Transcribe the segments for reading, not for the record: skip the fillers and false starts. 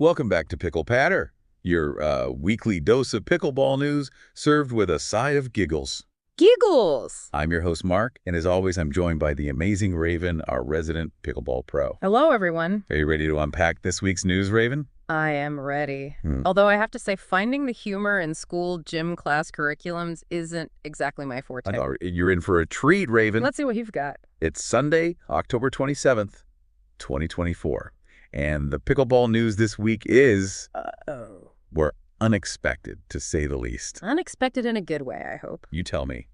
Welcome back to PicklePatter, your weekly dose of pickleball news served with a side of giggles. Giggles! I'm your host, Mark, and as always, I'm joined by the amazing Raven, our resident pickleball pro. Hello, everyone. Are you ready to unpack this week's news, Raven? I am ready. Although I have to say, finding the humor in school gym class curriculums isn't exactly my forte. I know, you're in for a treat, Raven. Let's see what you've got. It's Sunday, October 27th, 2024. And the pickleball news this week is... we're unexpected, to say the least. Unexpected in a good way, I hope. You tell me.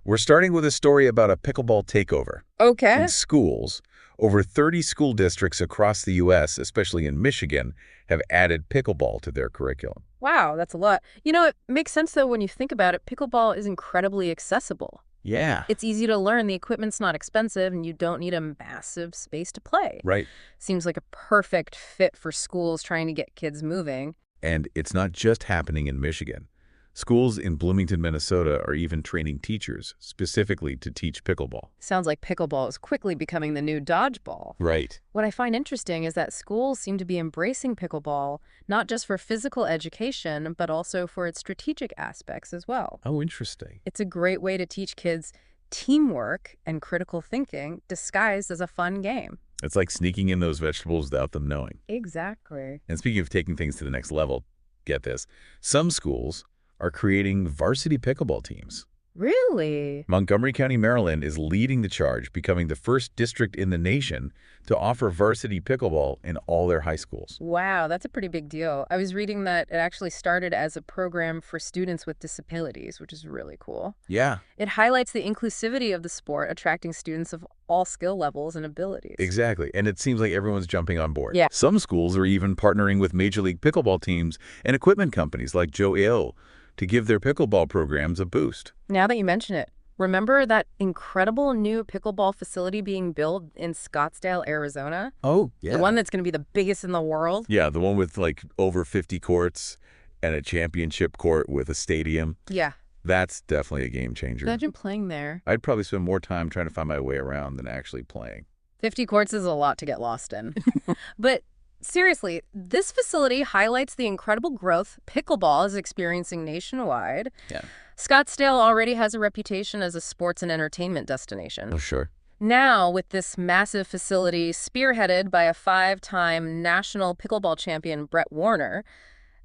We're starting with a story about a pickleball takeover. Okay. In schools, over 30 school districts across the U.S., especially in Michigan, have added pickleball to their curriculum. Wow, that's a lot. You know, it makes sense, though, when you think about it. Pickleball is incredibly accessible. Yeah. It's easy to learn, the equipment's not expensive, and you don't need a massive space to play. Right. Seems like a perfect fit for schools trying to get kids moving. And it's not just happening in Michigan. Schools in Bloomington, Minnesota are even training teachers specifically to teach pickleball. Sounds like pickleball is quickly becoming the new dodgeball. Right. What I find interesting is that schools seem to be embracing pickleball, not just for physical education, but also for its strategic aspects as well. Oh, interesting. It's a great way to teach kids teamwork and critical thinking disguised as a fun game. It's like sneaking in those vegetables without them knowing. Exactly. And speaking of taking things to the next level, get this. Some schools are creating varsity pickleball teams. Really? Montgomery County, Maryland is leading the charge, becoming the first district in the nation to offer varsity pickleball in all their high schools. Wow, that's a pretty big deal. I was reading that it actually started as a program for students with disabilities, which is really cool. Yeah. It highlights the inclusivity of the sport, attracting students of all skill levels and abilities. Exactly. And it seems like everyone's jumping on board. Yeah. Some schools are even partnering with Major League Pickleball teams and equipment companies like Joe Ill to give their pickleball programs a boost. Now that you mention it, remember that incredible new pickleball facility being built in Scottsdale, Arizona? Oh, yeah. The one that's going to be the biggest in the world? Yeah, the one with like over 50 courts and a championship court with a stadium. Yeah. That's definitely a game changer. Imagine playing there. I'd probably spend more time trying to find my way around than actually playing. 50 courts is a lot to get lost in. But seriously, this facility highlights the incredible growth pickleball is experiencing nationwide. Yeah. Scottsdale already has a reputation as a sports and entertainment destination. Oh, sure. Now, with this massive facility spearheaded by a 5-time national pickleball champion, Brett Warner,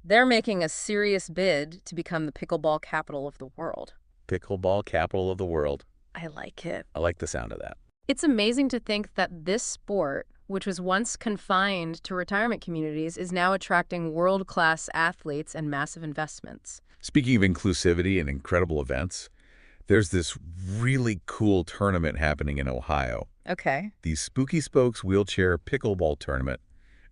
they're making a serious bid to become the pickleball capital of the world. Pickleball capital of the world. I like it. I like the sound of that. It's amazing to think that this sport, which was once confined to retirement communities, is now attracting world-class athletes and massive investments. Speaking of inclusivity and incredible events, there's this really cool tournament happening in Ohio. Okay. The Spooky Spokes Wheelchair Pickleball Tournament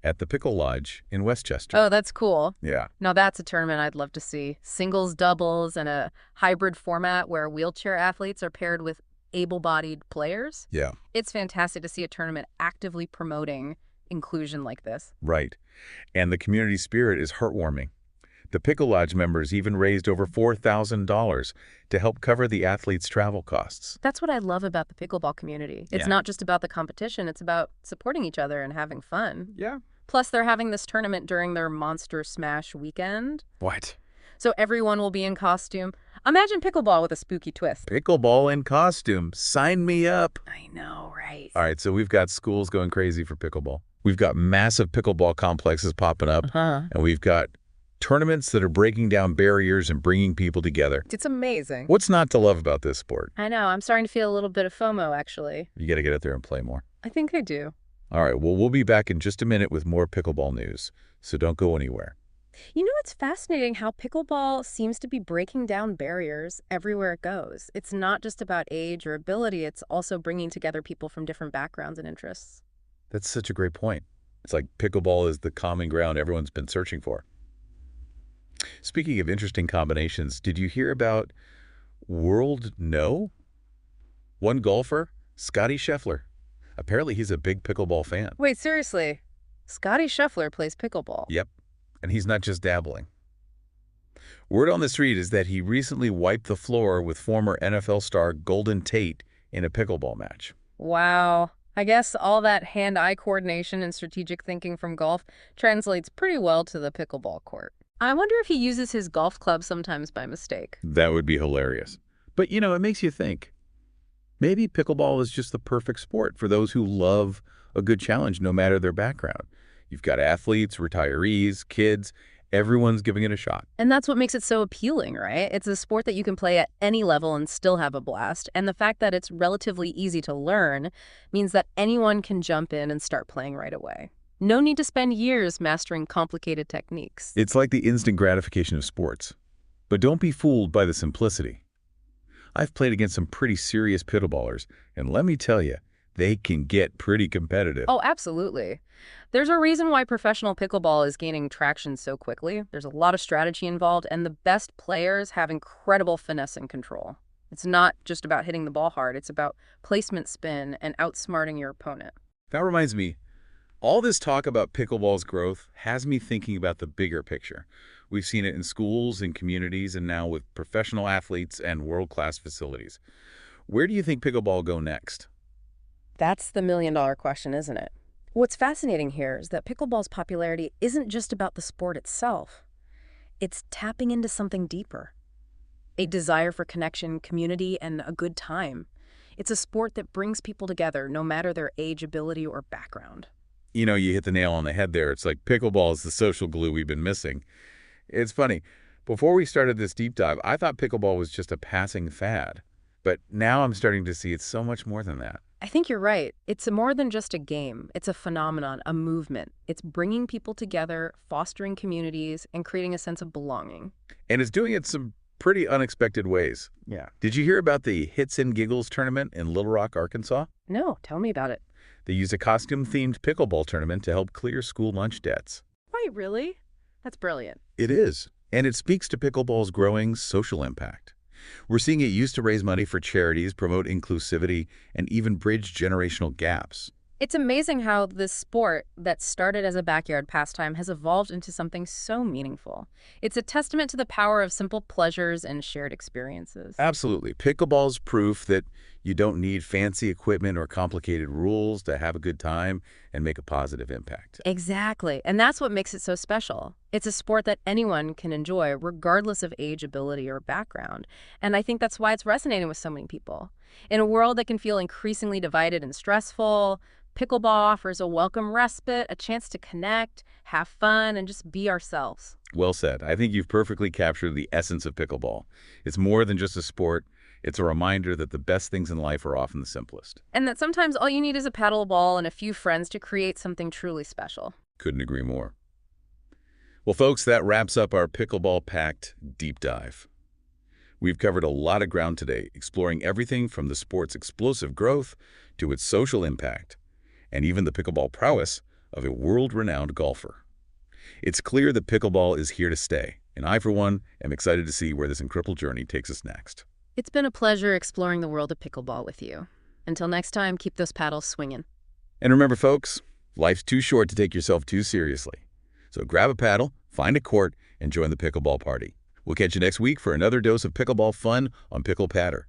at the Pickle Lodge in Westchester. Oh, that's cool. Yeah. Now that's a tournament I'd love to see. Singles, doubles, and a hybrid format where wheelchair athletes are paired with able-bodied players. Yeah. It's fantastic to see a tournament actively promoting inclusion like this. Right. And the community spirit is heartwarming. The Pickle Lodge members even raised over $4,000 to help cover the athletes' travel costs. That's what I love about the pickleball community. It's not just about the competition, it's about supporting each other and having fun. Yeah. Plus, they're having this tournament during their Monster Smash weekend. What? So everyone will be in costume. Imagine pickleball with a spooky twist. Pickleball in costume. Sign me up. I know, right? All right, so we've got schools going crazy for pickleball. We've got massive pickleball complexes popping up. And we've got tournaments that are breaking down barriers and bringing people together. It's amazing. What's not to love about this sport? I know. I'm starting to feel a little bit of FOMO, actually. You got to get out there and play more. I think I do. All right, well, we'll be back in just a minute with more pickleball news, so don't go anywhere. You know, it's fascinating how pickleball seems to be breaking down barriers everywhere it goes. It's not just about age or ability, it's also bringing together people from different backgrounds and interests. That's such a great point. It's like pickleball is the common ground everyone's been searching for. Speaking of interesting combinations, did you hear about World No? One golfer, Scotty Scheffler. Apparently he's a big pickleball fan. Wait, seriously? Scotty Scheffler plays pickleball? Yep. And he's not just dabbling. Word on the street is that he recently wiped the floor with former NFL star Golden Tate in a pickleball match. Wow. I guess all that hand-eye coordination and strategic thinking from golf translates pretty well to the pickleball court. I wonder if he uses his golf club sometimes by mistake. That would be hilarious. But, it makes you think. Maybe pickleball is just the perfect sport for those who love a good challenge no matter their background. You've got athletes, retirees, kids, everyone's giving it a shot. And that's what makes it so appealing, right? It's a sport that you can play at any level and still have a blast. And the fact that it's relatively easy to learn means that anyone can jump in and start playing right away. No need to spend years mastering complicated techniques. It's like the instant gratification of sports. But don't be fooled by the simplicity. I've played against some pretty serious pickleballers, and let me tell you, they can get pretty competitive. Oh, absolutely. There's a reason why professional pickleball is gaining traction so quickly. There's a lot of strategy involved, and the best players have incredible finesse and control. It's not just about hitting the ball hard. It's about placement, spin, and outsmarting your opponent. That reminds me, all this talk about pickleball's growth has me thinking about the bigger picture. We've seen it in schools, in communities, and now with professional athletes and world-class facilities. Where do you think pickleball will go next? That's the million-dollar question, isn't it? What's fascinating here is that pickleball's popularity isn't just about the sport itself. It's tapping into something deeper. A desire for connection, community, and a good time. It's a sport that brings people together, no matter their age, ability, or background. You hit the nail on the head there. It's like pickleball is the social glue we've been missing. It's funny. Before we started this deep dive, I thought pickleball was just a passing fad. But now I'm starting to see it's so much more than that. I think you're right. It's more than just a game. It's a phenomenon, a movement. It's bringing people together, fostering communities, and creating a sense of belonging. And it's doing it some pretty unexpected ways. Yeah. Did you hear about the Hits and Giggles tournament in Little Rock, Arkansas? No, tell me about it. They used a costume-themed pickleball tournament to help clear school lunch debts. Wait, really? That's brilliant. It is. And it speaks to pickleball's growing social impact. We're seeing it used to raise money for charities, promote inclusivity, and even bridge generational gaps. It's amazing how this sport that started as a backyard pastime has evolved into something so meaningful. It's a testament to the power of simple pleasures and shared experiences. Absolutely. Pickleball's proof that you don't need fancy equipment or complicated rules to have a good time and make a positive impact. Exactly. And that's what makes it so special. It's a sport that anyone can enjoy, regardless of age, ability, or background. And I think that's why it's resonating with so many people. In a world that can feel increasingly divided and stressful, pickleball offers a welcome respite, a chance to connect, have fun, and just be ourselves. Well said. I think you've perfectly captured the essence of pickleball. It's more than just a sport. It's a reminder that the best things in life are often the simplest. And that sometimes all you need is a paddle ball and a few friends to create something truly special. Couldn't agree more. Well, folks, that wraps up our pickleball-packed deep dive. We've covered a lot of ground today, exploring everything from the sport's explosive growth to its social impact, and even the pickleball prowess of a world-renowned golfer. It's clear that pickleball is here to stay, and I, for one, am excited to see where this incredible journey takes us next. It's been a pleasure exploring the world of pickleball with you. Until next time, keep those paddles swinging. And remember, folks, life's too short to take yourself too seriously. So grab a paddle, find a court, and join the pickleball party. We'll catch you next week for another dose of pickleball fun on PicklePatter.